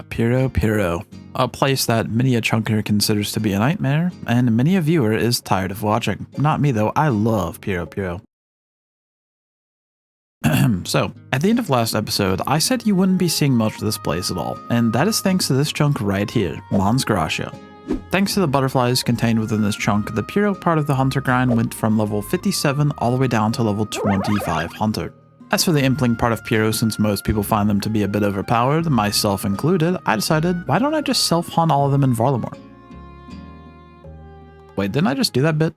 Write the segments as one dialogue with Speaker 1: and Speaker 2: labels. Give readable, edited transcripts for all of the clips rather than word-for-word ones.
Speaker 1: Puro Puro. A place that many a chunker considers to be a nightmare, and many a viewer is tired of watching. Not me though, I love Puro Puro. So, at the end of last episode, I said you wouldn't be seeing much of this place at all, and that is thanks to this chunk right here, Mons Gracia. Thanks to the butterflies contained within this chunk, the Puro part of the Hunter grind went from level 57 all the way down to level 25 Hunter. As for the Impling part of Puro, since most people find them to be a bit overpowered, myself included, I decided, why don't I just self-hunt all of them in Varlamore? Wait, didn't I just do that bit?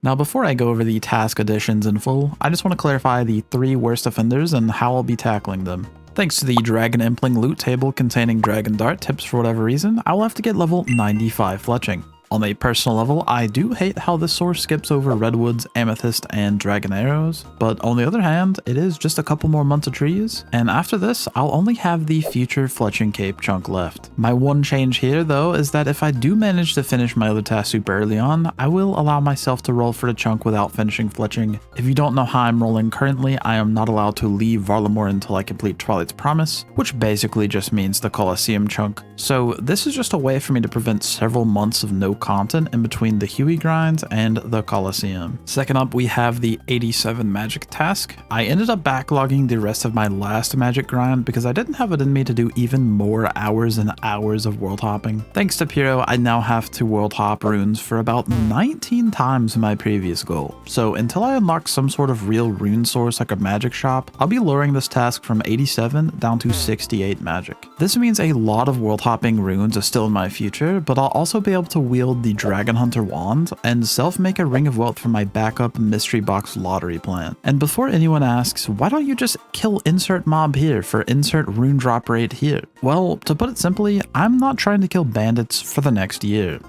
Speaker 1: Now before I go over the task additions in full, I just want to clarify the 3 worst offenders and how I'll be tackling them. Thanks to the Dragon Impling loot table containing Dragon Dart tips for whatever reason, I will have to get level 95 fletching. On a personal level, I do hate how this source skips over redwoods, amethyst, and dragon arrows, but on the other hand, it is just a couple more months of trees, and after this, I'll only have the future fletching cape chunk left. My one change here, though, is that if I do manage to finish my other task super early on, I will allow myself to roll for the chunk without finishing fletching. If you don't know how I'm rolling currently, I am not allowed to leave Varlamore until I complete Twilight's Promise, which basically just means the Colosseum chunk. So this is just a way for me to prevent several months of no content in between the Huey grinds and the Colosseum. Second up, we have the 87 magic task. I ended up backlogging the rest of my last magic grind because I didn't have it in me to do even more hours and hours of world hopping. Thanks to Puro, I now have to world hop runes for about 19 times my previous goal. So until I unlock some sort of real rune source like a magic shop, I'll be lowering this task from 87 down to 68 magic. This means a lot of world hopping runes are still in my future, but I'll also be able to wield the Dragon Hunter wand and self-make a ring of wealth for my backup mystery box lottery plan. And before anyone asks, why don't you just kill insert mob here for insert rune drop rate here? Well, to put it simply, I'm not trying to kill bandits for the next year.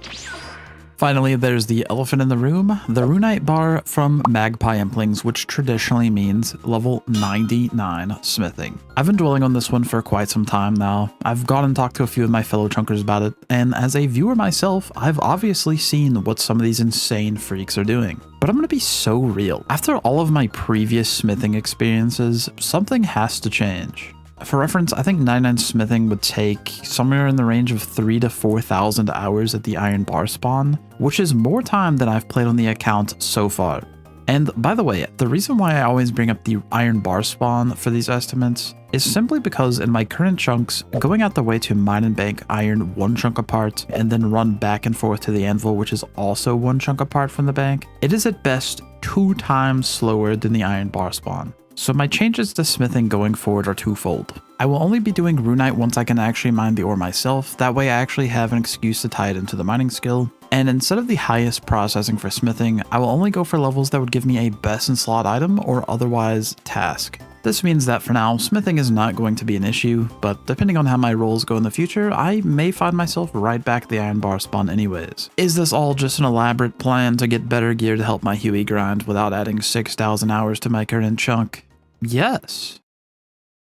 Speaker 1: Finally, there's the elephant in the room, the runite bar from Magpie Implings, which traditionally means level 99 smithing. I've been dwelling on this one for quite some time now. I've gone and talked to a few of my fellow chunkers about it, and as a viewer myself, I've obviously seen what some of these insane freaks are doing. But I'm gonna be so real. After all of my previous smithing experiences, something has to change. For reference, I think 99 smithing would take somewhere in the range of 3,000 to 4,000 hours at the iron bar spawn, which is more time than I've played on the account so far. And by the way, the reason why I always bring up the iron bar spawn for these estimates is simply because in my current chunks, going out the way to mine and bank iron 1 chunk apart and then run back and forth to the anvil, which is also 1 chunk apart from the bank, it is at best 2 times slower than the iron bar spawn. So my changes to smithing going forward are twofold. I will only be doing runite once I can actually mine the ore myself, that way I actually have an excuse to tie it into the mining skill. And instead of the highest processing for smithing, I will only go for levels that would give me a best in slot item or otherwise task. This means that for now, smithing is not going to be an issue, but depending on how my rolls go in the future, I may find myself right back at the iron bar spawn anyways. Is this all just an elaborate plan to get better gear to help my Huey grind without adding 6,000 hours to my current chunk? Yes.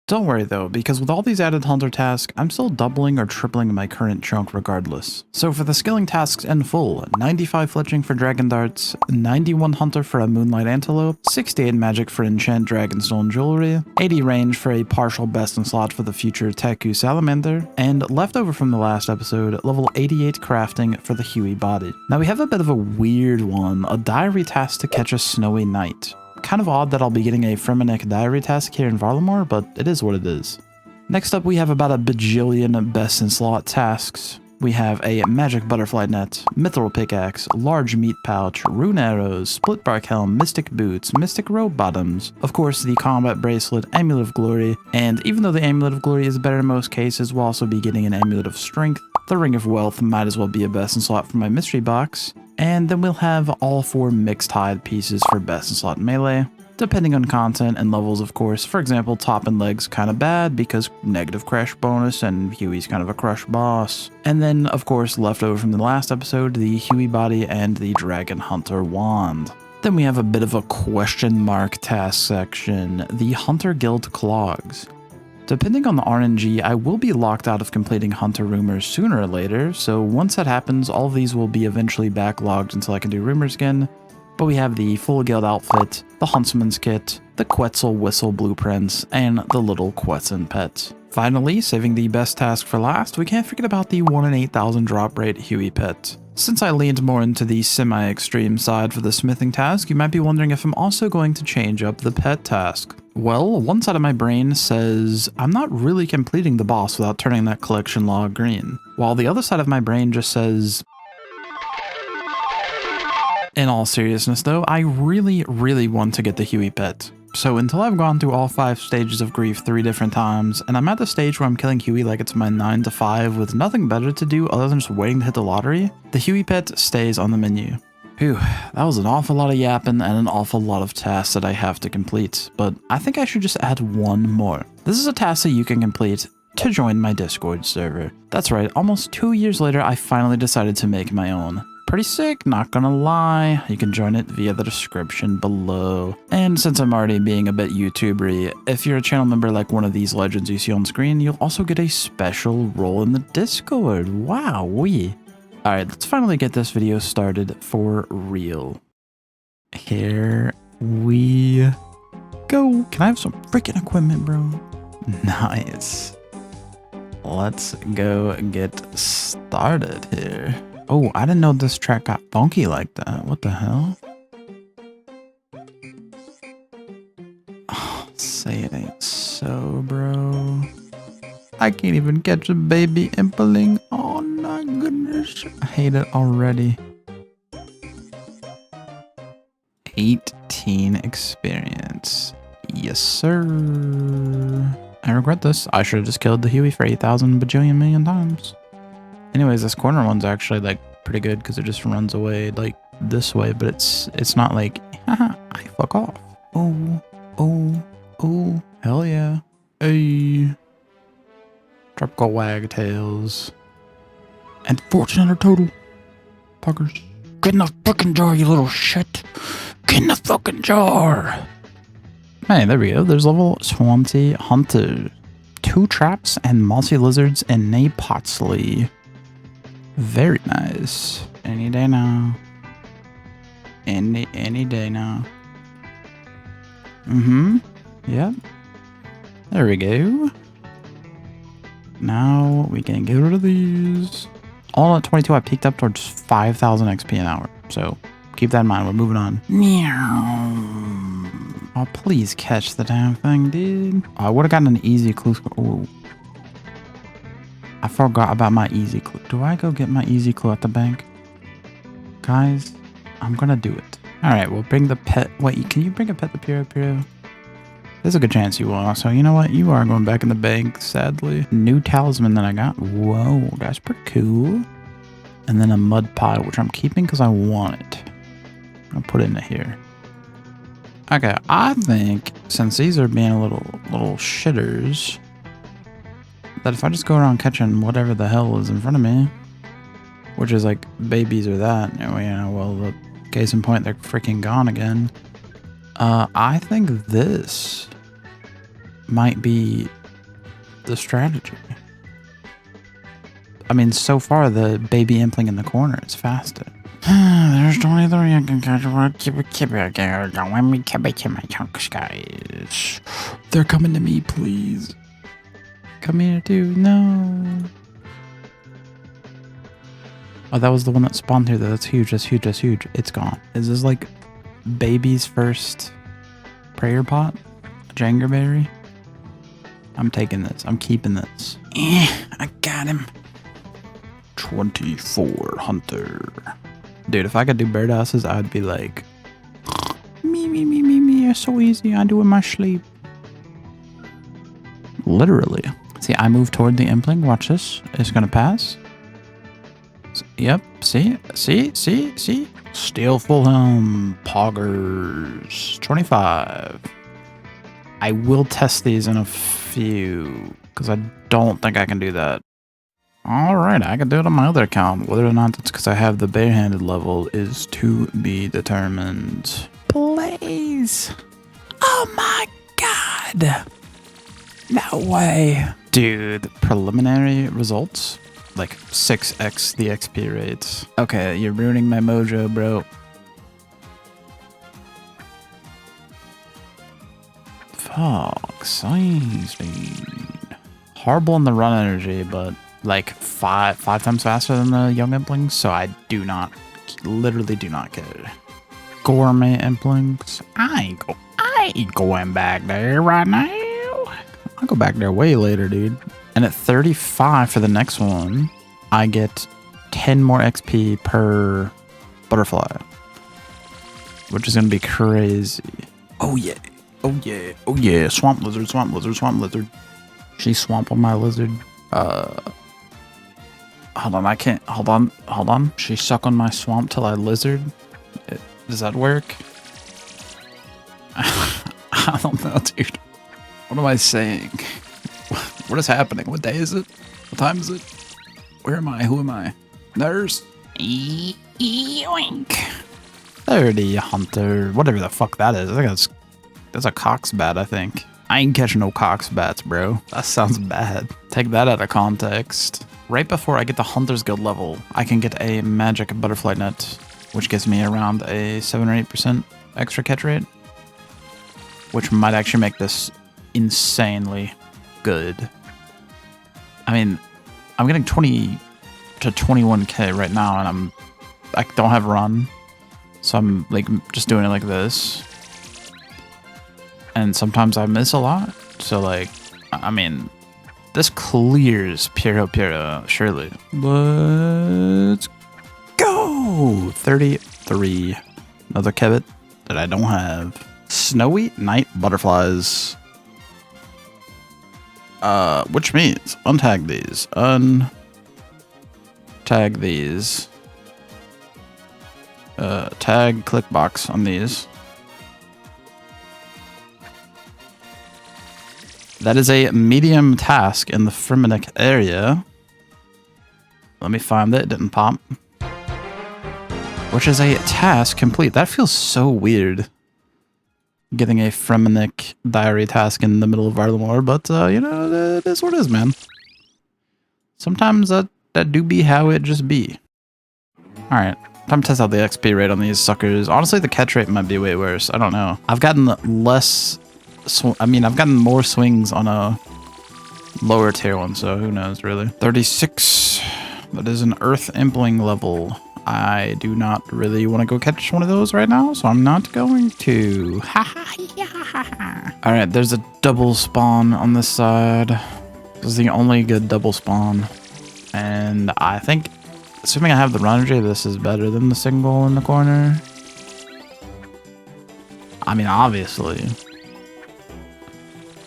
Speaker 1: Don't worry though, because with all these added hunter tasks, I'm still doubling or tripling my current chunk regardless. So for the skilling tasks in full, 95 fletching for dragon darts, 91 hunter for a moonlight antelope, 68 magic for enchant dragonstone jewelry, 80 range for a partial best in slot for the future Teku salamander, and leftover from the last episode, level 88 crafting for the Huey body. Now we have a bit of a weird one, a diary task to catch a snowy night. Kind of odd that I'll be getting a Fremennik diary task here in Varlamore, but it is what it is. Next up, we have about a bajillion best in slot tasks. We have a magic butterfly net, mithril pickaxe, large meat pouch, rune arrows, split bark helm, mystic boots, mystic robe bottoms, of course the combat bracelet, amulet of glory, and even though the amulet of glory is better in most cases, we'll also be getting an amulet of strength. The ring of wealth might as well be a best in slot for my mystery box. And then we'll have all 4 mixed hide pieces for best in slot melee, depending on content and levels of course. For example, top and legs kinda bad because negative crush bonus and Huey's kind of a crush boss. And then of course left over from the last episode, the Huey body and the Dragon Hunter wand. Then we have a bit of a question mark task section, the Hunter Guild clogs. Depending on the RNG, I will be locked out of completing Hunter Rumors sooner or later, so once that happens, all of these will be eventually backlogged until I can do Rumors again, but we have the full guild outfit, the huntsman's kit, the Quetzal whistle blueprints, and the little Quetzal pet. Finally, saving the best task for last, we can't forget about the 1 in 8,000 drop rate Huey pet. Since I leaned more into the semi-extreme side for the smithing task, you might be wondering if I'm also going to change up the pet task. Well, one side of my brain says I'm not really completing the boss without turning that collection log green, while the other side of my brain just says, in all seriousness though, I really want to get the Huey pet. So until I've gone through all 5 stages of grief 3 different times, and I'm at the stage where I'm killing Huey like it's my 9 to 5 with nothing better to do other than just waiting to hit the lottery, the Huey pet stays on the menu. Phew, that was an awful lot of yapping and an awful lot of tasks that I have to complete, but I think I should just add one more. This is a task that you can complete to join my Discord server. That's right, almost 2 years later I finally decided to make my own. Pretty sick, not gonna lie. You can join it via the description below. And since I'm already being a bit YouTubery, if you're a channel member like one of these legends you see on screen, you'll also get a special role in the Discord. Wowee. Alright, let's finally get this video started for real. Here we go. Can I have some freaking equipment, bro? Nice. Let's go get started here. Oh, I didn't know this track got funky like that. What the hell? Oh, say it ain't so, bro. I can't even catch a baby impling. Oh, my goodness. I hate it already. 18 experience. Yes, sir. I regret this. I should have just killed the Huey for 8,000 bajillion million times. Anyways, this corner one's actually like pretty good because it just runs away like this way, but it's not like, haha, I fuck off. Oh, hell yeah. Hey. Tropical wagtails. And 1,400 total. Puggers. Get in the fucking jar, you little shit. Get in the fucking jar. Hey, there we go. There's level 20 hunter. 2 traps and multi-lizards in Napotsley. Very nice. Any day now. Any day now. Yep. There we go. Now we can get rid of these. All at 22, I peaked up towards 5,000 XP an hour. So keep that in mind. We're moving on. Meow. Oh, please catch the damn thing, dude. I would have gotten an easy clue. Oh. I forgot about my easy clue. Do I go get my easy clue at the bank? Guys, I'm gonna do it. Alright, we'll bring the pet. Wait, can you bring a pet to Puro Puro? There's a good chance you will. So, you know what? You are going back in the bank, sadly. New talisman that I got. Whoa, that's pretty cool. And then a mud pie, which I'm keeping because I want it. I'll put it into here. Okay, I think since these are being a little shitters, that if I just go around catching whatever the hell is in front of me, which is like babies or that, you know, well, the case in point, they're freaking gone again. I think this might be the strategy. I mean, so far, the baby impling in the corner is faster. There's 23 I can catch. Let me keep my chunks, guys. They're coming to me, please. Come here, too. No. Oh, that was the one that spawned here. That's huge. That's huge. That's huge. It's gone. Is this like baby's first prayer pot? A Jangerberry? I'm taking this. I'm keeping this. I got him. 24 hunter. Dude, if I could do birdasses, I'd be like, me. It's so easy. I do it in my sleep. Literally. See, I move toward the impling. Watch this. It's gonna pass. Yep. See? Steel full helm. Poggers. 25. I will test these in a few, because I don't think I can do that. Alright, I can do it on my other account. Whether or not that's because I have the barehanded level is to be determined. Please. Oh my god. No way. Dude, preliminary results? Like 6x the XP rates. Okay, you're ruining my mojo, bro. Fuck, size, dude. Horrible in the run energy, but like five times faster than the young implings, so I do not, literally do not care. Gourmet implings. I ain't going back there right now. I'll go back there way later, dude. And at 35 for the next one, I get 10 more XP per butterfly, which is gonna be crazy. Oh yeah, oh yeah, oh yeah. Swamp lizard, swamp lizard, swamp lizard. She's swamping my lizard. Hold on, I can't. Hold on. She suck on my swamp till I lizard. Does that work? I don't know, dude. What am I saying? What is happening? What day is it? What time is it? Where am I? Who am I? Nurse? Yoink. 30 hunter. Whatever the fuck that is. I think that's a cox bat, I think. I ain't catching no cox bats, bro. That sounds bad. Take that out of context. Right before I get the Hunter's Guild level, I can get a magic butterfly net, which gives me around a 7 or 8% extra catch rate, which might actually make this insanely good. I mean, I'm getting 20 to 21k right now, and I don't have run, so I'm like just doing it like this, and sometimes I miss a lot. So like, I mean, this clears Puro, surely. Let's go! 33. Another kebbit that I don't have. Snowy night butterflies. Which means untag these. Untag these. Tag clickbox on these. That is a medium task in the Fremennik area. Let me find it. It didn't pop. Which is a task complete. That feels so weird. Getting a Fremennik diary task in the middle of Varlamore, but you know, it is what it is, man. Sometimes that do be how it just be. Alright, time to test out the XP rate on these suckers. Honestly, the catch rate might be way worse. I don't know. I've gotten less... I've gotten more swings on a lower tier one, so who knows, really. 36. That is an Earth Impling level. I do not really want to go catch one of those right now, so I'm not going to. Alright, there's a double spawn on this side. This is the only good double spawn. And I think, assuming I have the run energy, this is better than the single in the corner. I mean, obviously.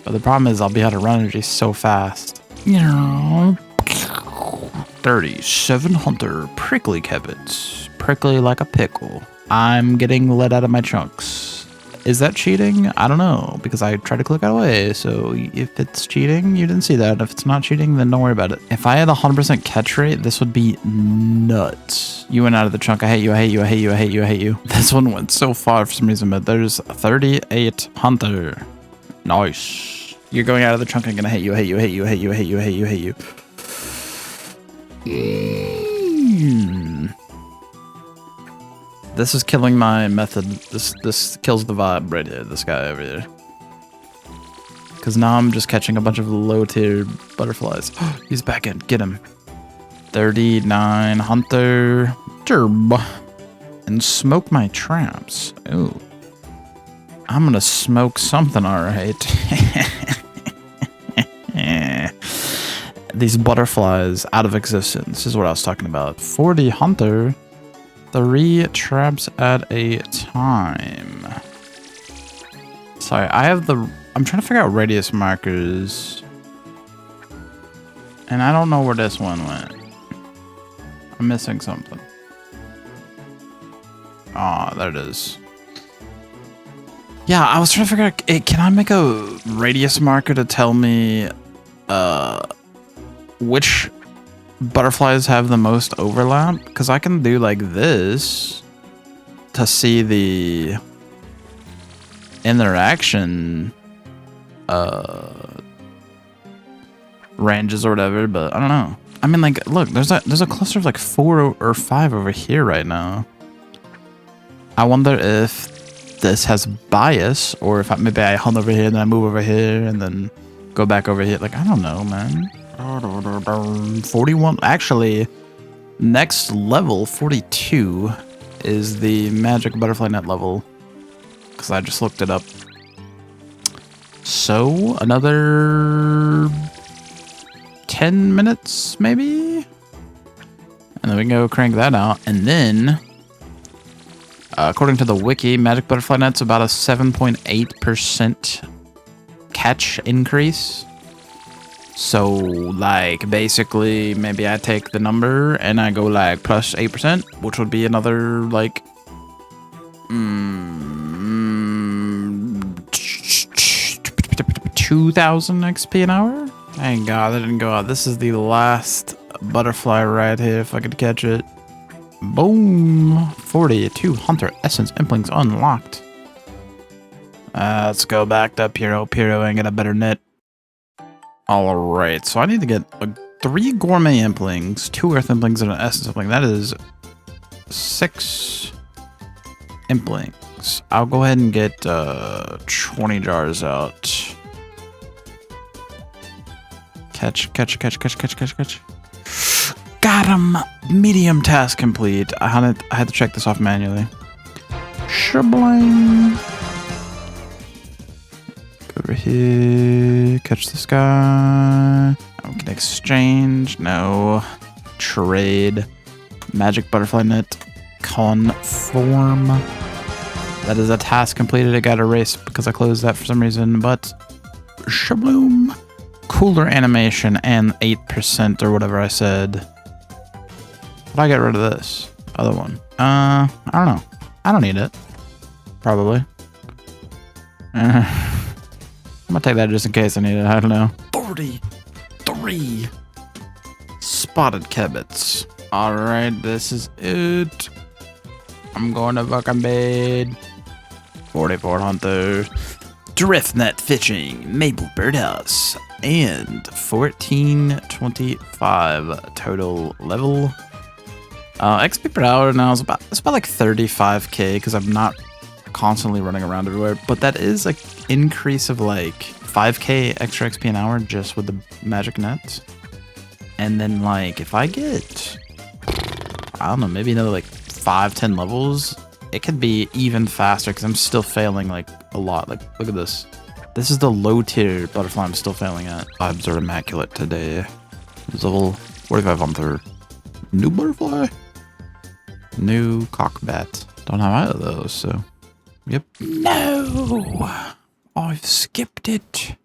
Speaker 1: But the problem is I'll be out of run energy so fast. 37 hunter prickly kebbits. Prickly like a pickle. I'm getting let out of my chunks. Is that cheating? I don't know, because I tried to click out away. So if it's cheating, you didn't see that. If it's not cheating, then don't worry about it. If I had 100% catch rate, this would be nuts. You went out of the chunk. I hate you, I hate you, I hate you, I hate you, I hate you. This one went so far for some reason, but there's 38 hunter. Nice. You're going out of the trunk. I'm gonna hate you, hate you, hate you, hate you, hate you, hate you, hate you. This is killing my method. This kills the vibe right here. This guy over here. Because now I'm just catching a bunch of low tier butterflies. He's back in. Get him. 39 hunter. Gerb. And smoke my traps. Ooh. I'm gonna smoke something, alright. These butterflies out of existence is what I was talking about. 40 hunter, 3 traps at a time. Sorry, I'm trying to figure out radius markers. And I don't know where this one went. I'm missing something. Ah, there it is. Yeah, I was trying to figure out, can I make a radius marker to tell me which butterflies have the most overlap? Because I can do like this to see the interaction ranges or whatever, but I don't know. I mean, like, look, there's a cluster of like 4 or 5 over here right now. I wonder if this has bias, or if maybe I hunt over here and then I move over here and then go back over here. Like, I don't know, man. 41. Actually, next level, 42, is the magic butterfly net level. Because I just looked it up. So, another 10 minutes, maybe? And then we can go crank that out. And then, according to the wiki, magic butterfly net's about a 7.8% catch increase. So, like, basically, maybe I take the number and I go, like, plus 8%, which would be another, like, 2,000 XP an hour? Thank God that didn't go out. This is the last butterfly right here, if I could catch it. Boom! 42 Hunter Essence Implings unlocked. Let's go back to Puro Puro and get a better net. Alright, so I need to get 3 gourmet implings, 2 earth implings, and an essence impling. That is 6 implings. I'll go ahead and get 20 jars out. Catch. Got him! Medium task complete. I had to check this off manually. Shablang! Over here, catch this guy. We can exchange. No. Trade. Magic butterfly net. Conform. That is a task completed. I got erased because I closed that for some reason, but shabloom. Cooler animation and 8% or whatever I said. But I get rid of this other one. I don't know. I don't need it. Probably. I'm gonna take that just in case I need it. I don't know. 43 spotted cabbits. Alright, this is it. I'm going to fucking bed. 44 Hunter. Drift net fishing. Maple birdhouse. And 1425 total level. XP per hour now is about like 35k because I'm not constantly running around everywhere, but that is an increase of like 5k extra XP an hour just with the magic net. And then like if I get, I don't know, maybe another like 5-10 levels, it could be even faster because I'm still failing like a lot. Like look at this. This is the low tier butterfly I'm still failing at. Vibes are immaculate today. Level 45 Hunter. New butterfly. New cockbat. Don't have either of those, so. Yep. No! I've skipped it.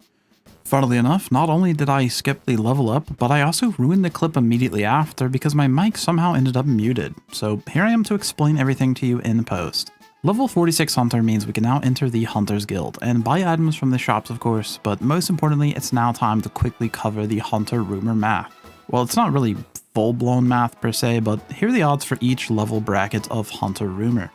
Speaker 1: Funnily enough, not only did I skip the level up, but I also ruined the clip immediately after because my mic somehow ended up muted. So here I am to explain everything to you in post. Level 46 Hunter means we can now enter the Hunter's Guild and buy items from the shops, of course, but most importantly, it's now time to quickly cover the Hunter rumor math. Well, it's not really full-blown math per se, but here are the odds for each level bracket of Hunter rumor.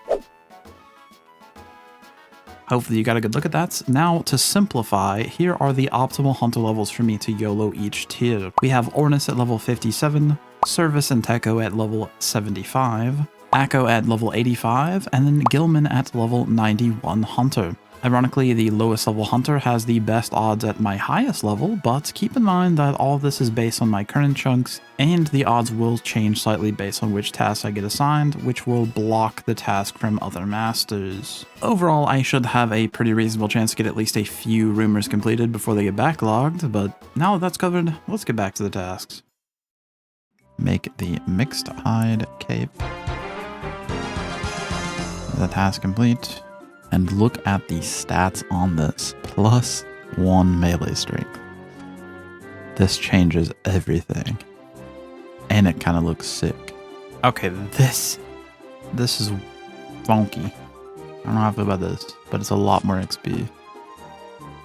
Speaker 1: Hopefully you got a good look at that. Now, to simplify, here are the optimal Hunter levels for me to YOLO each tier. We have Ornis at level 57, Service and Techo at level 75, Akko at level 85, and then Gilman at level 91 Hunter. Ironically, the lowest level Hunter has the best odds at my highest level, but keep in mind that all of this is based on my current chunks, and the odds will change slightly based on which tasks I get assigned, which will block the task from other masters. Overall, I should have a pretty reasonable chance to get at least a few rumors completed before they get backlogged, but now that that's covered, let's get back to the tasks. Make the mixed hide cape. The task complete. And look at the stats on this. +1 melee strength. This changes everything. And it kind of looks sick. Okay, this is funky. I don't know how I feel about this, but it's a lot more XP.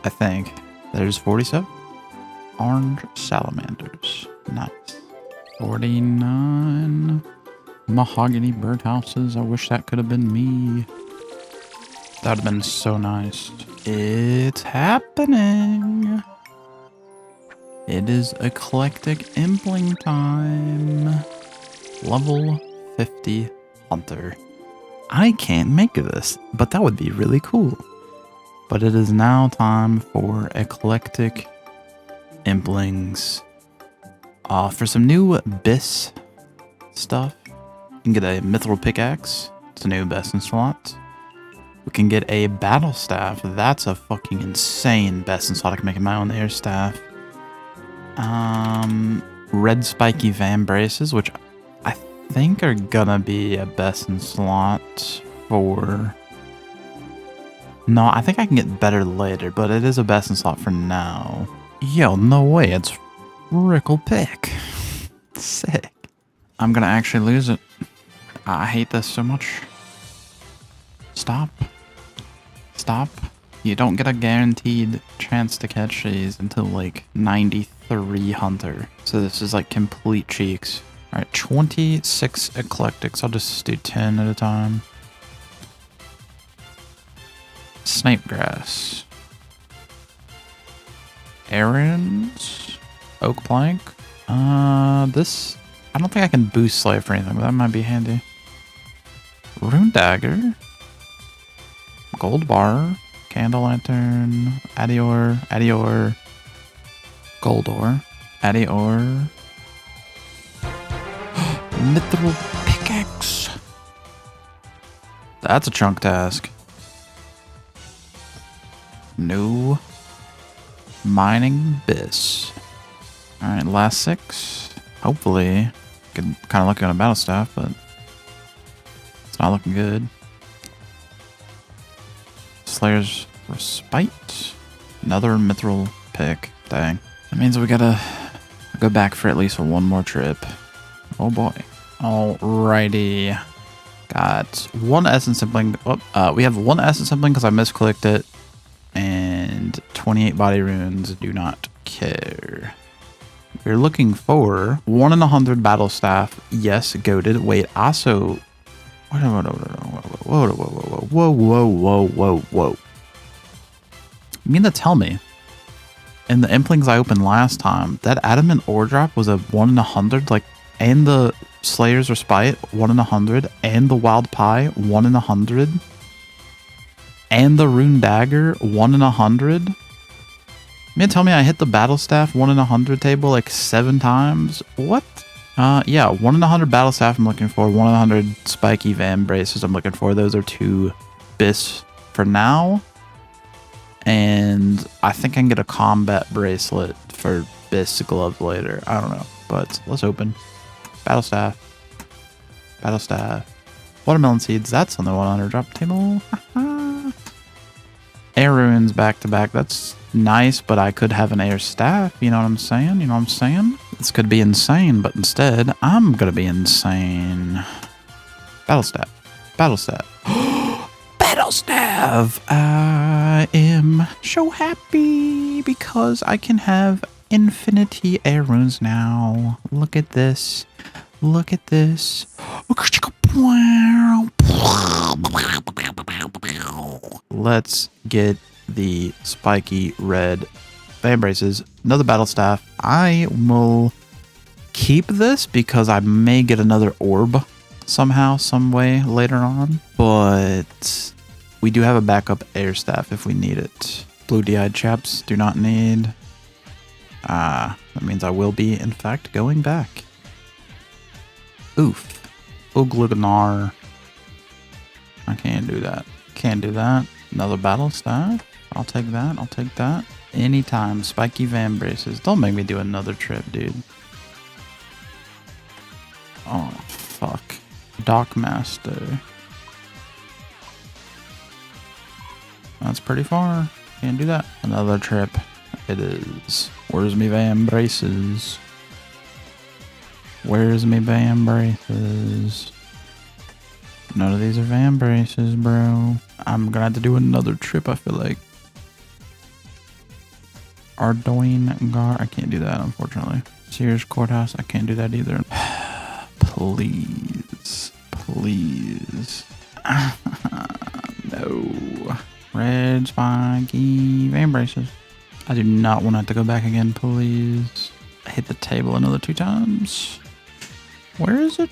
Speaker 1: I think. There's 47. Orange salamanders. Nice. 49 mahogany birdhouses. I wish that could have been me. That would have been so nice. It's happening. It is Eclectic Impling time. Level 50 Hunter. I can't make this, but that would be really cool. But it is now time for Eclectic Implings. For some new Bis stuff, you can get a Mithril Pickaxe. It's a new best in slot. We can get a Battle Staff. That's a fucking insane best in slot. I can make my own air staff. Red Spiky Van Braces, which I think are gonna be a best in slot for... No, I think I can get better later, but it is a best in slot for now. Yo, no way, it's Rickle Pick. Sick. I'm gonna actually lose it. I hate this so much. Stop. Stop. You don't get a guaranteed chance to catch these until like 93 Hunter. So this is like complete cheeks. Alright, 26 Eclectics. I'll just do 10 at a time. Snapegrass. Errands. Oak plank. This... I don't think I can boost Slave for anything, but that might be handy. Rune dagger. Gold bar. Candle lantern. Adior. Adior. Gold ore. Adior. Mithril pickaxe. That's a chunk task. No mining bis. Alright, last 6. Hopefully, can kind of look on a battle staff, but it's not looking good. Slayer's Respite. Another mithril pick. Dang. That means we gotta go back for at least one more trip. Oh boy. Alrighty. Got one essence simpling. Oh, we have one essence simpling because I misclicked it. And 28 body runes. Do not care. We're looking for 1 in 100 battle staff. Yes, goated. Wait, also... Whoa. You mean to tell me, in the implings I opened last time, that adamant ore drop was a 1 in 100? Like, and the Slayer's Respite, 1 in 100, and the Wild Pie, 1 in 100, and the Rune Dagger, 1 in 100? You mean to tell me I hit the battle staff 1 in 100 table like 7 times? What? Yeah, 1 in 100 battle staff I'm looking for. 1 in 100 spiky van braces I'm looking for. Those are 2 bis for now. And I think I can get a combat bracelet for bis gloves later. I don't know, but let's open. Battle staff. Battle staff. Watermelon seeds. That's on the 100 drop table. Air ruins back to back. That's nice, but I could have an air staff. You know what I'm saying? You know what I'm saying? This could be insane, but instead, I'm gonna be insane. Battle staff. Battle staff. Battle staff! I am so happy because I can have infinity air runes now. Look at this. Look at this. Let's get the spiky red fan braces. Another battle staff. I will keep this because I may get another orb somehow, some way later on. But we do have a backup air staff if we need it. Blue DI chaps do not need. That means I will be, in fact, going back. Oof. Ugluganar. I can't do that. Can't do that. Another battle staff. I'll take that. I'll take that. Anytime. Spiky van braces. Don't make me do another trip, dude. Oh, fuck. Dockmaster. That's pretty far. Can't do that. Another trip. It is. Where's me van braces? Where's me van braces? None of these are van braces, bro. I'm gonna have to do another trip, I feel like. Ardoin Gar. I can't do that, unfortunately. Sears Courthouse. I can't do that either. Please. Please. No. Red spiky van braces. I do not want to have to go back again, please. I hit the table another 2 times. Where is it?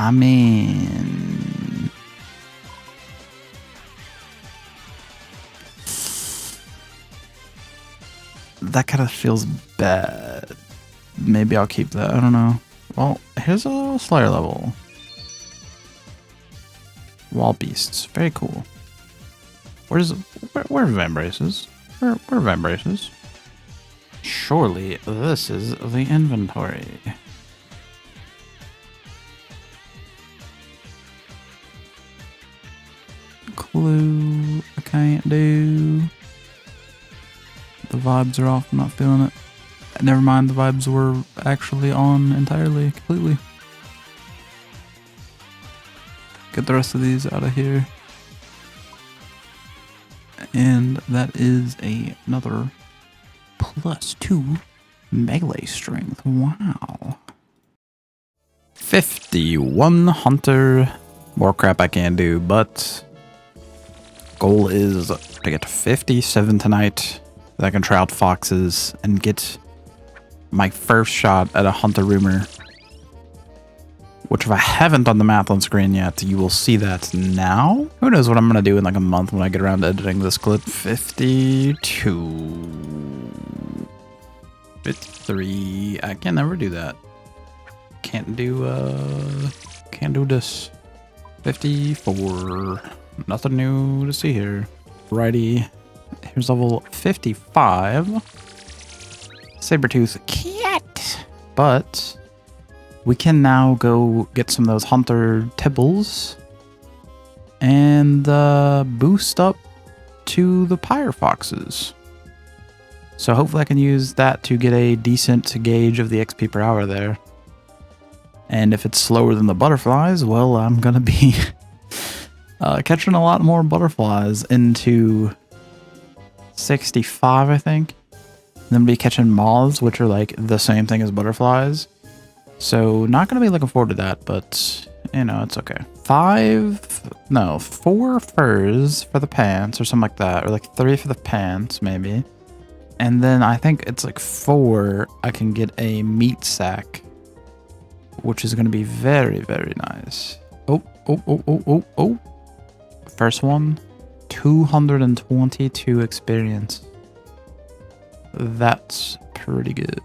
Speaker 1: I mean, that kind of feels bad. Maybe I'll keep that. I don't know. Well, here's a Slayer level. Wall beasts. Very cool. Where are Vambraces? Where are Vambraces? Surely this is the inventory. Clue. I can't do. The vibes are off. I'm not feeling it. Never mind, the vibes were actually on entirely, completely. Get the rest of these out of here. And that is another +2 melee strength. Wow. 51 hunter. More crap I can do, but goal is to get to 57 tonight. That I can try out foxes and get my first shot at a hunter rumor. Which if I haven't done the math on screen yet, you will see that now. Who knows what I'm going to do in like a month when I get around to editing this clip. 52. 53. I can never do that. Can't do this. 54. Nothing new to see here. Righty. Here's level 55. Sabertooth cat. But we can now go get some of those hunter tibbles and boost up to the pyre foxes. So hopefully I can use that to get a decent gauge of the XP per hour there. And if it's slower than the butterflies, well, I'm gonna be catching a lot more butterflies into 65, I think. Then be catching moths, which are like the same thing as butterflies. So not going to be looking forward to that, but you know, it's okay. 4 furs for the pants or something like that. Or like 3 for the pants, maybe. And then I think it's like 4, I can get a meat sack, which is going to be very, very nice. Oh. First one, 222 experience. That's pretty good.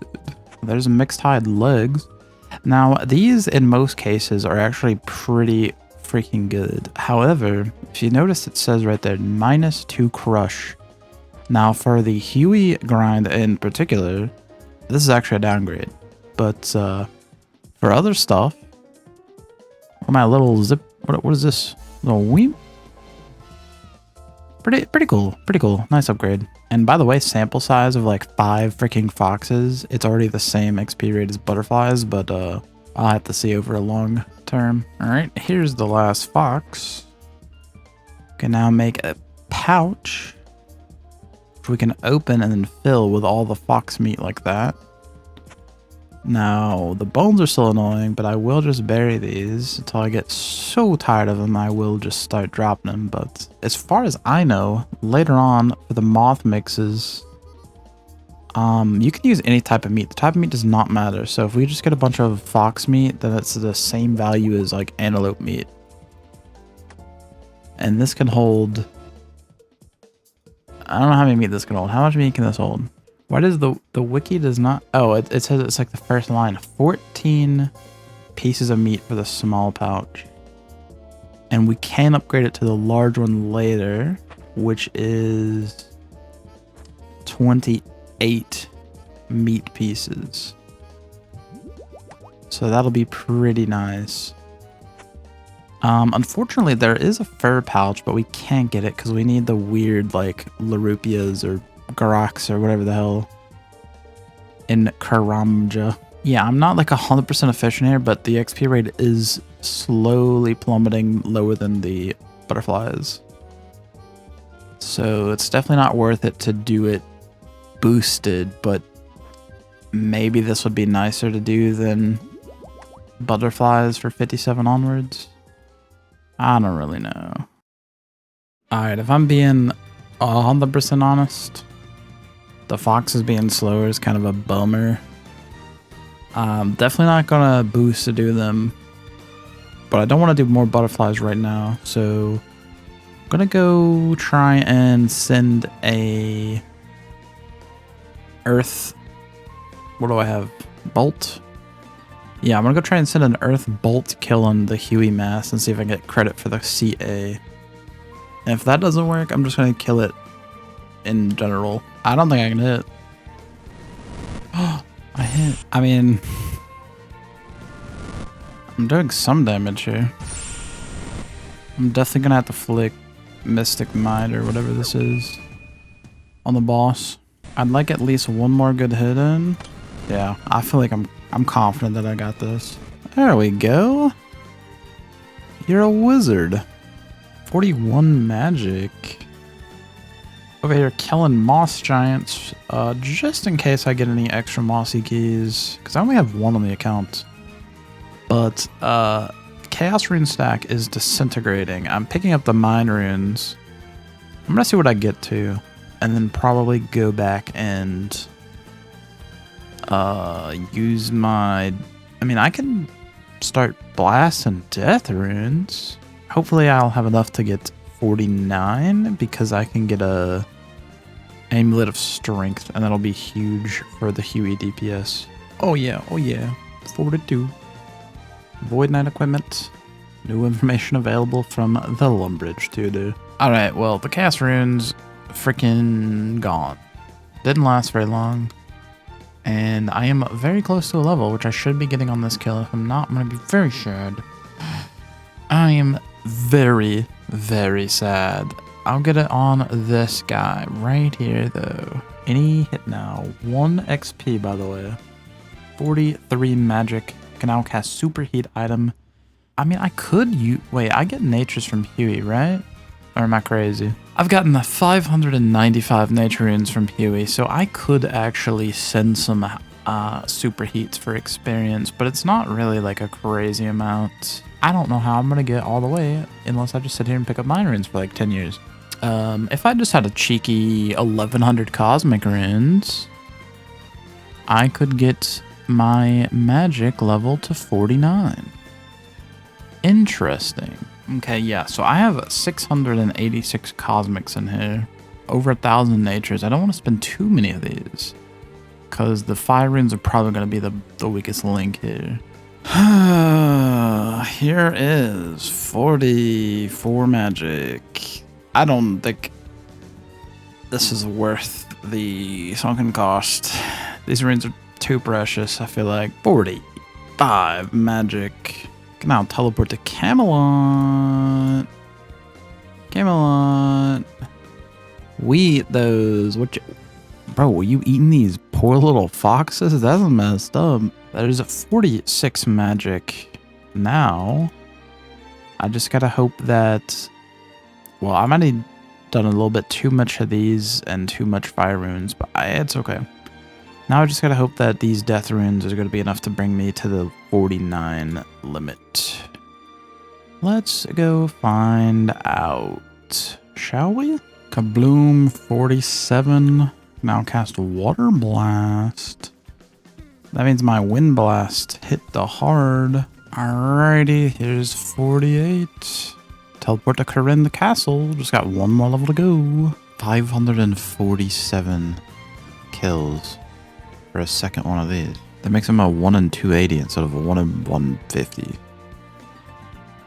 Speaker 1: There's mixed hide legs. Now, these in most cases are actually pretty freaking good. However, if you notice, it says right there, -2 crush. Now, for the Huey grind in particular, this is actually a downgrade. But for other stuff, my little zip, what is this? Little weep? Pretty cool. Pretty cool. Nice upgrade. And by the way, sample size of like 5 freaking foxes. It's already the same XP rate as butterflies, but I'll have to see over a long term. All right, here's the last fox. We can now make a pouch, which we can open and then fill with all the fox meat like that. Now, the bones are still annoying, but I will just bury these until I get so tired of them, I will just start dropping them. But as far as I know, later on for the moth mixes, you can use any type of meat. The type of meat does not matter. So if we just get a bunch of fox meat, then it's the same value as like antelope meat. And this can hold, I don't know how many meat this can hold. How much meat can this hold? Why does the wiki does not... Oh, it says it's like the first line. 14 pieces of meat for the small pouch. And we can upgrade it to the large one later, which is 28 meat pieces. So that'll be pretty nice. Unfortunately, there is a fur pouch, but we can't get it because we need the weird, like, Larupias or Garox or whatever the hell in Karamja. Yeah, I'm not like 100% efficient here, but the XP rate is slowly plummeting lower than the butterflies. So it's definitely not worth it to do it boosted, but maybe this would be nicer to do than butterflies for 57 onwards. I don't really know. Alright, if I'm being 100% honest, the foxes being slower is kind of a bummer. Definitely not gonna boost to do them, but I don't want to do more butterflies right now. So I'm gonna go try and send a earth. What do I have? Bolt? Yeah, I'm gonna go try and send an earth bolt killing the Huey mass and see if I can get credit for the CA. And if that doesn't work, I'm just gonna kill it in general. I don't think I can hit. Oh, I hit. I mean, I'm doing some damage here. I'm definitely gonna have to flick Mystic Might or whatever this is on the boss. I'd like at least one more good hit in. Yeah, I feel like I'm confident that I got this. There we go. You're a wizard. 41 magic. Over here killing moss giants, just in case I get any extra mossy keys, because I only have one on the account. But Chaos Rune stack is disintegrating. I'm picking up the mine runes. I'm gonna see what I get to, and then probably go back and use my... I mean, I can start blasting death runes. Hopefully I'll have enough to get 49, because I can get a Amulet of Strength, and that'll be huge for the Huey DPS. Oh yeah, 42. Void Knight equipment. New information available from the Lumbridge tutor. Alright, well, the Chaos Runes freaking gone. Didn't last very long. And I am very close to a level, which I should be getting on this kill. If I'm not, I'm going to be very sad. I am very, very sad. I'll get it on this guy right here, though. Any hit now. 1 XP, by the way. 43 magic. Can now cast Superheat item. I mean, I could use... Wait, I get natures from Huey, right? Or am I crazy? I've gotten the 595 nature runes from Huey, so I could actually send some superheats for experience, but it's not really like a crazy amount. I don't know how I'm gonna get all the way unless I just sit here and pick up mine runes for like 10 years. If I just had a cheeky 1100 cosmic runes, I could get my magic level to 49. Interesting. Okay, yeah, so I have 686 cosmics in here. Over 1,000 natures. I don't want to spend too many of these, because the fire runes are probably going to be the weakest link here. Here is 44 magic. I don't think this is worth the sunken cost. These runes are too precious, I feel like. 45 magic. Can now teleport to Camelot. Camelot. We eat those. What you... Bro, were you eating these poor little foxes? That's messed up. There's a 46 magic now. I just gotta hope that... Well, I might have done a little bit too much of these and too much fire runes, but it's okay. Now I just gotta hope that these death runes are gonna be enough to bring me to the 49 limit. Let's go find out, shall we? Kabloom 47. Now cast Water Blast. That means my Wind Blast hit the hard. Alrighty, here's 48. Teleport to Corinne the castle. Just got one more level to go. 547 kills for a second one of these. That makes him a 1 in 280 instead of a 1 in 150.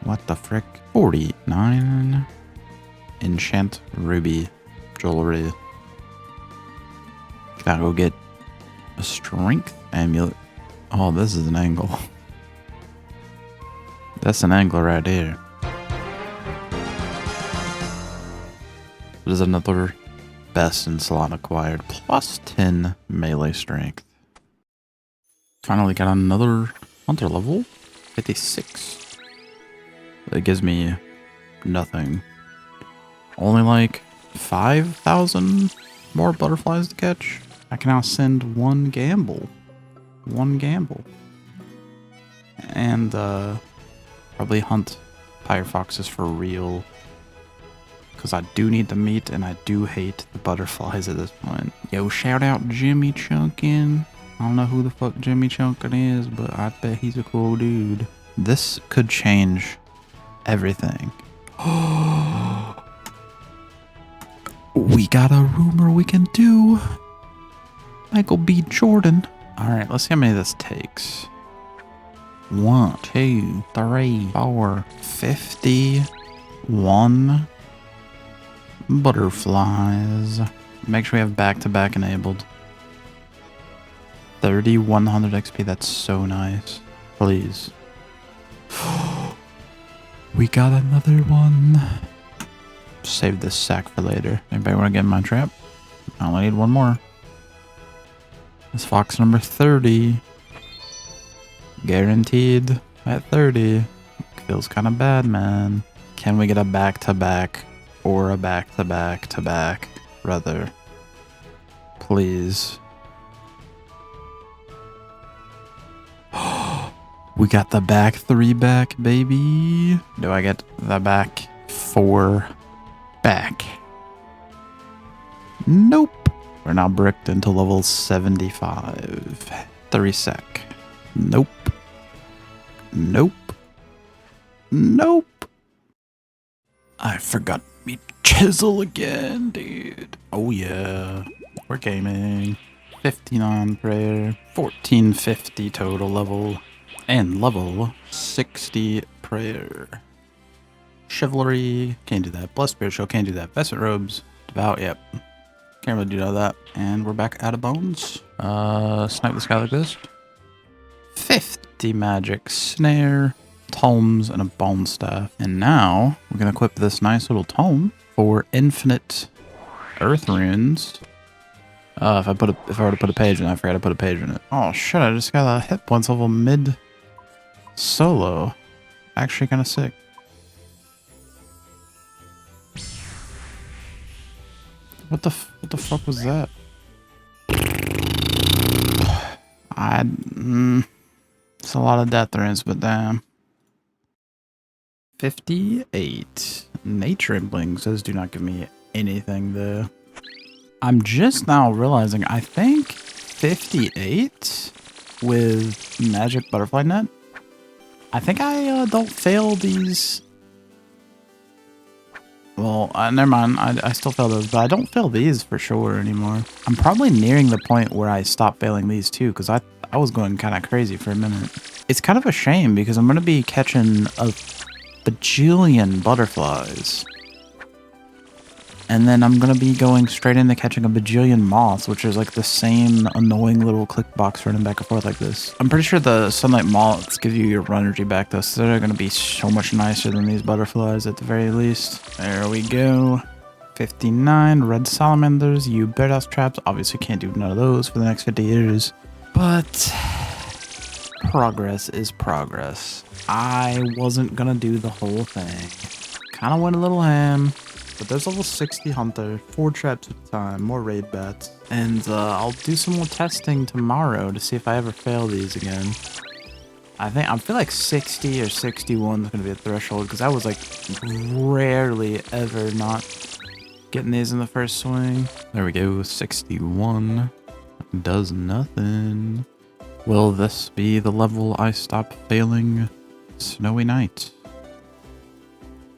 Speaker 1: What the frick? 49. Enchant Ruby Jewelry. Can I go get a Strength Amulet? Oh, this is an angle. That's an angle right here. There's another best in Salon acquired. Plus 10 melee strength. Finally got another hunter level. 56. That gives me nothing. Only like 5,000 more butterflies to catch. I can now send one gamble. One gamble. And probably hunt pyre foxes for real. Because I do need the meat and I do hate the butterflies at this point. Yo, shout out Jimmy Chunkin. I don't know who the fuck Jimmy Chunkin is, but I bet he's a cool dude. This could change everything. We got a rumor we can do. Michael B. Jordan. All right, let's see how many this takes. 1, 2, 3, 4, 51 butterflies. Make sure we have back-to-back enabled. 3,100 XP. That's so nice. Please. We got another one. Save this sack for later. Anybody want to get in my trap? I only need one more. This fox number 30. Guaranteed at 30. Feels kind of bad, man. Can we get a back-to-back or a back-to-back-to-back, rather? Please. We got the back 3 back, baby. Do I get the back 4 back? Nope. We're now bricked into level 75. 3 sec. Nope. Nope. Nope. I forgot me chisel again, dude. Oh yeah. We're gaming. 59 prayer. 1450 total level. And level 60 prayer. Chivalry. Can't do that. Blessed spiritual. Can't do that. Vestment robes. Devout. Yep. Can't really do all that. And we're back out of bones. Snipe this guy like this. 50 magic snare, tomes, and a bone staff. And now we're gonna equip this nice little tome for infinite earth runes. If I were to put a page in it, I forgot to put a page in it. Oh shit! I just got a hit points level mid solo. Actually, kind of sick. What the fuck was that? It's a lot of death runes, but damn. 58. Nature Impling says do not give me anything there. I'm just now realizing I think 58 with magic butterfly net. I think I don't fail these. Well, never mind. I still fail those, but I don't fail these for sure anymore. I'm probably nearing the point where I stop failing these too, because I was going kind of crazy for a minute. It's kind of a shame because I'm going to be catching a bajillion butterflies. And then I'm going to be going straight into catching a bajillion moths, which is like the same annoying little click box running back and forth like this. I'm pretty sure the sunlight moths give you your run energy back though, so they're going to be so much nicer than these butterflies at the very least. There we go. 59 red salamanders, you birdhouse traps. Obviously can't do none of those for the next 50 years. But progress is progress. I wasn't going to do the whole thing. Kind of went a little ham. But there's level 60 hunter, 4 traps at a time, more raid bats. And I'll do some more testing tomorrow to see if I ever fail these again. I feel like 60 or 61 is going to be a threshold, because I was like rarely ever not getting these in the first swing. There we go, 61. Does nothing. Will this be the level I stop failing Snowy Night?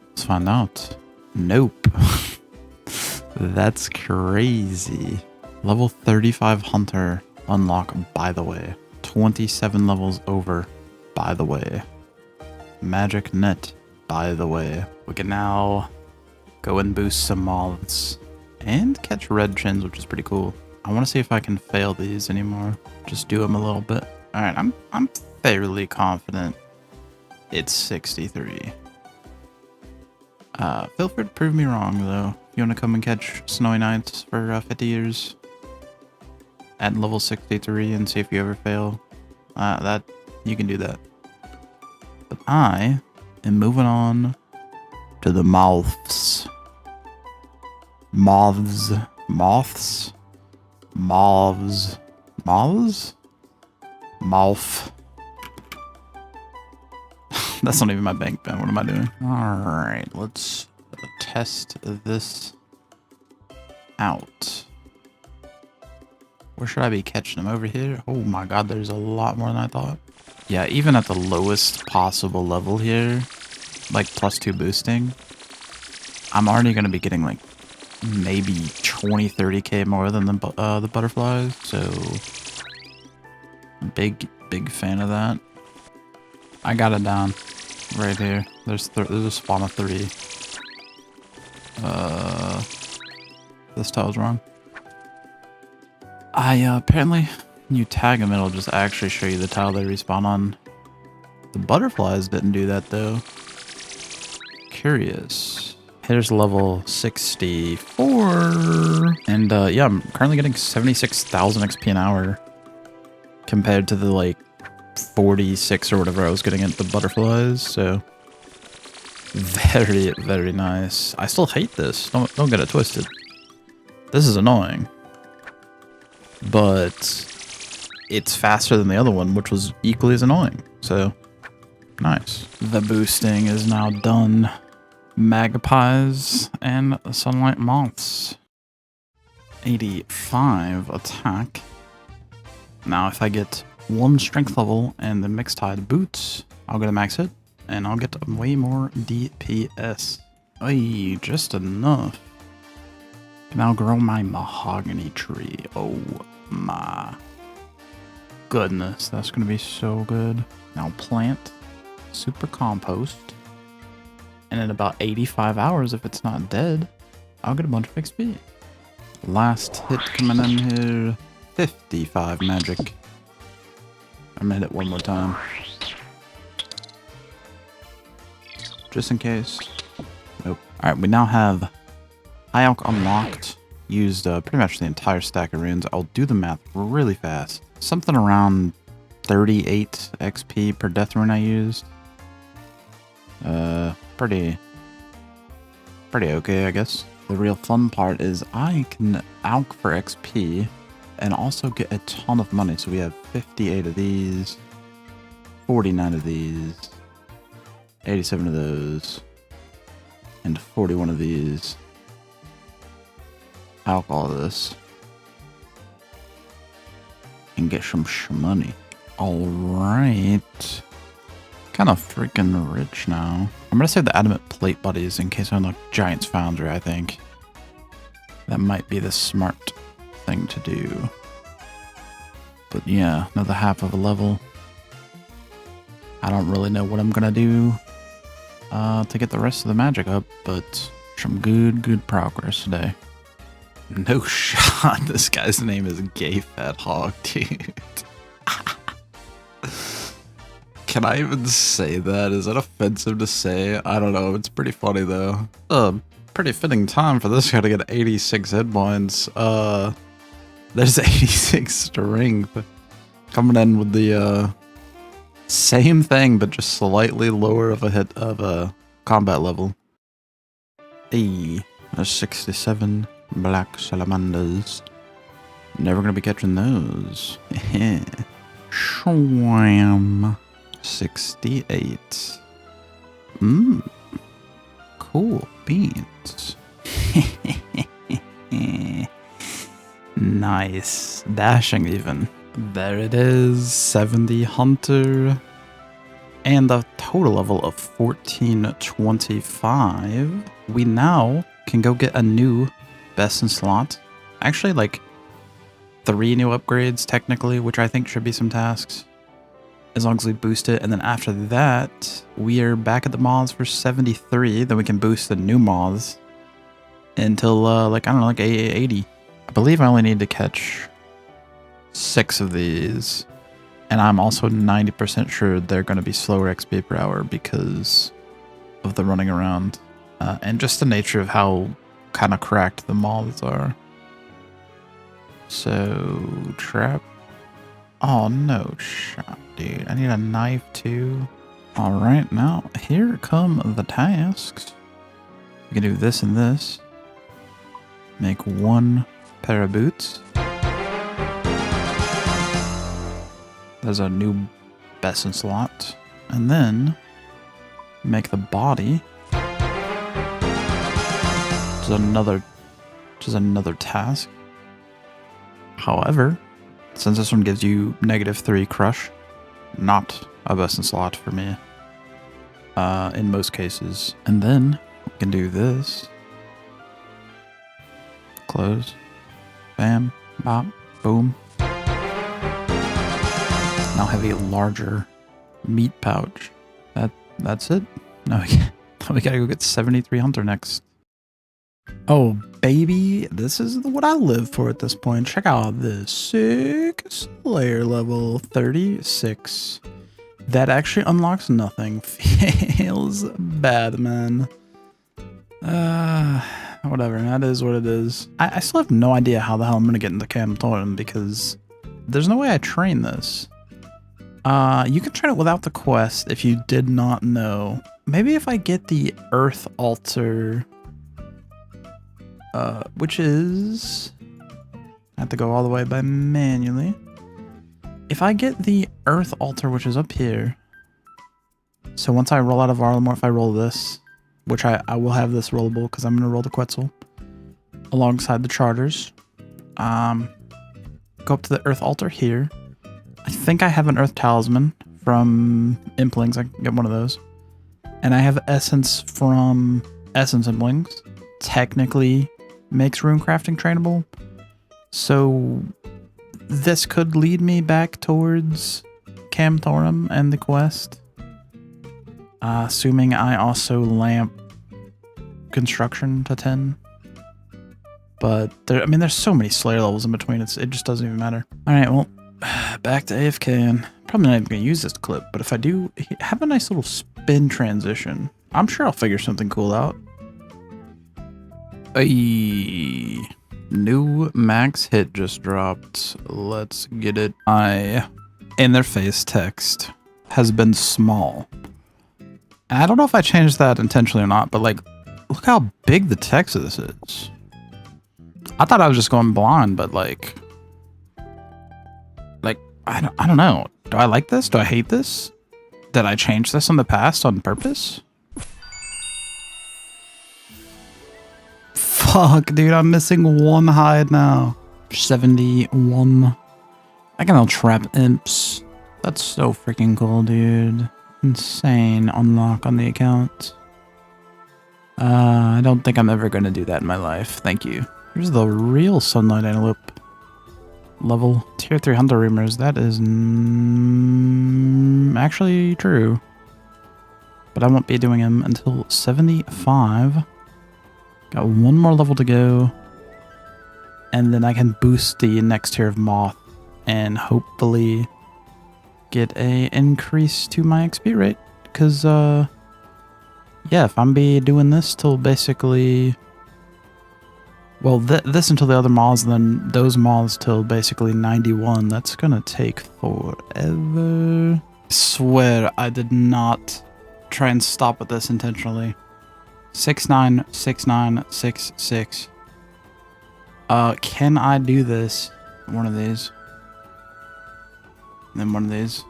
Speaker 1: Let's find out. Nope. That's crazy. Level 35 hunter unlock, by the way. 27 levels over, by the way. Magic net, by the way. We can now go and boost some moths and catch red chins, which is pretty cool. I want to see if I can fail these anymore. Just do them a little bit. All right, I'm fairly confident it's 63. Feel free to prove me wrong, though. If you want to come and catch Snowy Nights for 50 years at level 63 and see if you ever fail, that you can do that. But I am moving on to the moths. Moths. Moths. Moths. Moths? Moth. That's not even my bank pen. What am I doing? Alright, let's test this out. Where should I be catching them? Over here? Oh my god, there's a lot more than I thought. Yeah, even at the lowest possible level here, like +2 boosting, I'm already going to be getting like maybe 20-30k more than the butterflies, so big fan of that. I got it down right here. There's a spawn of 3. This tile's wrong. Apparently you tag them, it'll just actually show you the tile they respawn on. The butterflies didn't do that though. Curious. Here's level 64. And yeah, I'm currently getting 76,000 XP an hour compared to the like 46 or whatever I was getting at the butterflies, so very nice. I still hate this. Don't get it twisted. This is annoying. But it's faster than the other one, which was equally as annoying. So nice. The boosting is now done. Magpies and sunlight moths. 85 attack. Now if I get 1 strength level and the mixed tide boots, I'll get a max hit and I'll get way more DPS. Ay, just enough. Can now grow my mahogany tree. Oh my goodness, that's gonna be so good. Now plant super compost, and in about 85 hours, if it's not dead, I'll get a bunch of XP. Last hit coming in here, 55 magic. I'm gonna hit it one more time, just in case. Nope. All right, we now have High Alch unlocked. Used pretty much the entire stack of runes. I'll do the math really fast. Something around 38 XP per death rune I used. Pretty okay, I guess. The real fun part is I can Alch for XP and also get a ton of money. So we have 58 of these, 49 of these, 87 of those, and 41 of these. Alch all of this and get some money. Alright. Kind of freaking rich now. I'm gonna save the adamant plate buddies in case I unlock Giant's Foundry, I think. That might be the smart thing to do. But yeah, another half of a level. I don't really know what I'm gonna do to get the rest of the magic up, but some good progress today. No shot. This guy's name is Gay Fat Hog, dude. Can I even say that? Is that offensive to say? I don't know. It's pretty funny though. Pretty fitting time for this guy to get 86 hit points. There's 86 strength coming in with the same thing, but just slightly lower of a hit of a combat level. Hey, there's 67 black salamanders. Never gonna be catching those. Shwam. 68. Cool beans. Nice. Dashing even. There it is. 70 hunter. And a total level of 1425. We now can go get a new best in slot. Actually, like 3 new upgrades technically, which I think should be some tasks. As long as we boost it. And then after that, we are back at the moths for 73. Then we can boost the new moths until, like, I don't know, like 80. I believe I only need to catch 6 of these. And I'm also 90% sure they're going to be slower XP per hour because of the running around. And just the nature of how kind of cracked the moths are. So, trap. Oh, no shot, dude. I need a knife, too. Alright, now, here come the tasks. We can do this and this. Make 1 pair of boots. There's a new Besson slot. And then, make the body. Which is another task. However, since this one gives you -3 crush, not a best in slot for me. in most cases. And then we can do this. Close. Bam. Bop. Boom. Now have a larger meat pouch. That's it. No, we gotta go get 73 Hunter next. Oh, baby. This is what I live for at this point. Check out this sick Slayer level 36. That actually unlocks nothing. Feels bad, man. Whatever. That is what it is. I still have no idea how the hell I'm gonna get into Camtorum because there's no way I train this. You can train it without the quest if you did not know. Maybe if I get the Earth Altar, which is... I have to go all the way by manually. If I get the Earth Altar, which is up here, so once I roll out of Arlamore, if I roll this, which I will have this rollable because I'm going to roll the Quetzal alongside the Charters, go up to the Earth Altar here. I think I have an Earth Talisman from Implings. I can get one of those. And I have Essence from Essence Implings. Technically makes rune crafting trainable. So this could lead me back towards Camtorum and the quest. Assuming I also lamp construction to 10. But there, I mean, there's so many Slayer levels in between. It just doesn't even matter. All right, well, back to AFK, and probably not even gonna use this clip. But if I do, have a nice little spin transition. I'm sure I'll figure something cool out. Ay, new max hit just dropped. Let's get it. In their face text has been small. I don't know if I changed that intentionally or not, but like, look how big the text of this is. I thought I was just going blind, but like I don't know. Do I like this? Do I hate this? Did I change this in the past on purpose? Fuck, dude, I'm missing one hide now. 71. I can trap imps. That's so freaking cool, dude. Insane unlock on the account. I don't think I'm ever going to do that in my life. Thank you. Here's the real Sunlight Antelope level. Tier 3 Hunter rumors. That is actually true. But I won't be doing him until 75. Got one more level to go. And then I can boost the next tier of Moth and hopefully get a increase to my XP rate. Because, yeah, if I'm be doing this till basically... Well, this until the other moths, and then those moths till basically 91. That's gonna take forever. I swear I did not try and stop at this intentionally. 696966. Can I do this? One of these. And then one of these.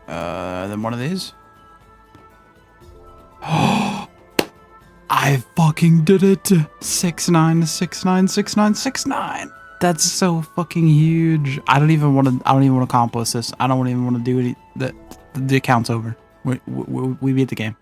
Speaker 1: Then one of these. I fucking did it! 69696969. That's so fucking huge. I don't even want to compost this. I don't even want to do it. The account's over. We beat the game.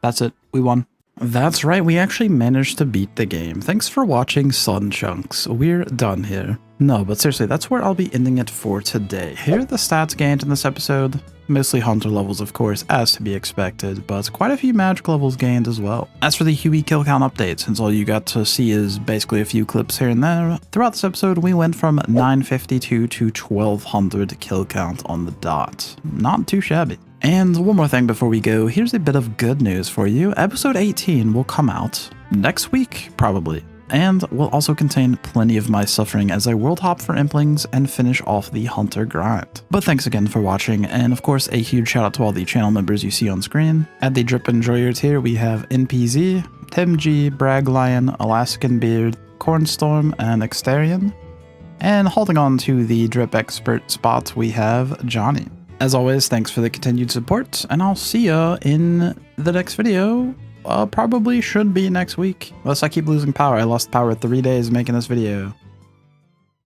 Speaker 1: That's it. We won. That's right, we actually managed to beat the game. Thanks for watching, Sun Chunks. We're done here. No, but seriously, that's where I'll be ending it for today. Here are the stats gained in this episode. Mostly Hunter levels, of course, as to be expected, but quite a few magic levels gained as well. As for the Huey kill count update, since all you got to see is basically a few clips here and there, throughout this episode we went from 952 to 1200 kill count on the dot. Not too shabby. And one more thing before we go, here's a bit of good news for you. Episode 18 will come out next week, probably, and will also contain plenty of my suffering as I world hop for Implings and finish off the Hunter grind. But thanks again for watching, and of course a huge shout out to all the channel members you see on screen. At the Drip Enjoyer tier we have NPZ, Tim G, Brag Lion, Alaskan Beard, Cornstorm, and Exterion. And holding on to the Drip Expert spot we have Johnny. As always, thanks for the continued support, and I'll see ya in the next video. Probably should be next week. Unless I keep losing power. I lost power 3 days making this video.